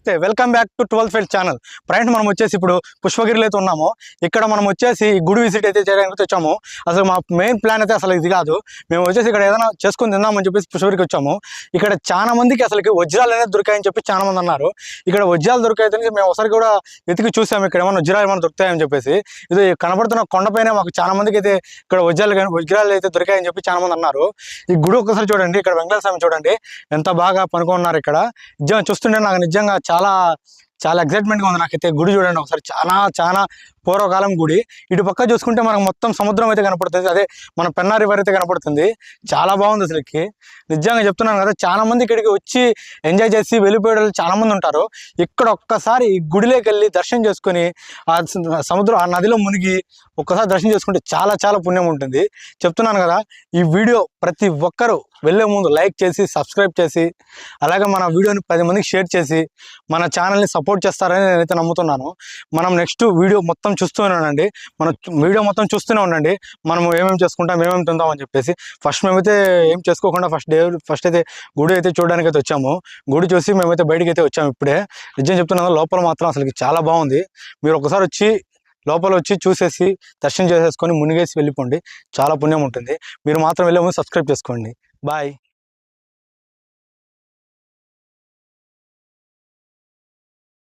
నమస్తే welcome back to 12th field channel. Friends మనం వచ్చేసి ఇప్పుడు పుష్పగిరిలో అయితే ఉన్నాము. ఇక్కడ మనం వచ్చేసి గుడి విజిట్ అయితే చేయడానికి వచ్చాము. అసలు మా మెయిన్ ప్లాన్ అయితే అసలు ఇది కాదు. మేము వచ్చేసి ఇక్కడ ఏదైనా చేసుకుని తిందామని చెప్పేసి పుష్పగిరికి వచ్చాము. ఇక్కడ చాలా మందికి అసలు వజ్రాలు అనేది దొరికాయని చెప్పి చాలా మంది అన్నారు. ఇక్కడ వజ్రాలు దొరికాయని మేము ఒకసారి కూడా వెతికి చూసాము. ఇక్కడ ఏమైనా వజ్రాలు ఏమైనా దొరుకుతాయని చెప్పేసి ఇది కనబడుతున్న కొండపైన మాకు చాలా మందికి అయితే ఇక్కడ వజ్రాలు అయితే దొరికాయని చెప్పి చాలా మంది అన్నారు. ఈ గుడి ఒక్కసారి చూడండి, ఇక్కడ వెంకటేశ్వర స్వామి చూడండి ఎంత బాగా పనుకున్నారు. ఇక్కడ నిజంగా చూస్తుంటే నాకు నిజంగా చాలా చాలా ఎక్సైట్మెంట్గా ఉంది. నాకైతే గుడి చూడండి ఒకసారి, చాలా చాలా పూర్వకాలం గుడి. ఇటు పక్క చూసుకుంటే మనకు మొత్తం సముద్రం అయితే కనపడుతుంది, అదే మన పెన్నా రివర్ అయితే కనపడుతుంది. చాలా బాగుంది అసలుకి, నిజంగా చెప్తున్నాను కదా. చాలా మంది ఇక్కడికి వచ్చి ఎంజాయ్ చేసి వెళ్ళిపోయే చాలా మంది ఉంటారు. ఇక్కడ ఒక్కసారి ఈ గుడిలోకి వెళ్ళి దర్శనం చేసుకొని ఆ సముద్రం ఆ నదిలో మునిగి ఒక్కసారి దర్శనం చేసుకుంటే చాలా చాలా పుణ్యం ఉంటుంది. చెప్తున్నాను కదా, ఈ వీడియో ప్రతి ఒక్కరూ వెళ్ళే ముందు లైక్ చేసి సబ్స్క్రైబ్ చేసి అలాగే మన వీడియోని 10 మందికి షేర్ చేసి మన ఛానల్ని సపోర్ట్ చేస్తారని నేనైతే నమ్ముతున్నాను. మనం నెక్స్ట్ వీడియో మొత్తం చూస్తూనే ఉండండి, మన వీడియో మొత్తం చూస్తూనే ఉండండి. మనం ఏమేమి చేసుకుంటాం ఏమేమి తిందాం అని చెప్పేసి. ఫస్ట్ మేమైతే ఏం చేసుకోకుండా ఫస్ట్ అయితే గుడి అయితే చూడడానికి అయితే వచ్చాము. గుడి చూసి మేమైతే బయటికి అయితే వచ్చాము ఇప్పుడే. నిజం చెప్తున్నాను, లోపల మాత్రం అసలు చాలా బాగుంది. మీరు ఒకసారి వచ్చి లోపల వచ్చి చూసేసి దర్శనం చేసేసుకొని మునిగేసి వెళ్ళిపోండి, చాలా పుణ్యం ఉంటుంది. మీరు మాత్రం వెళ్ళే ముందు సబ్స్క్రైబ్ చేసుకోండి. బాయ్.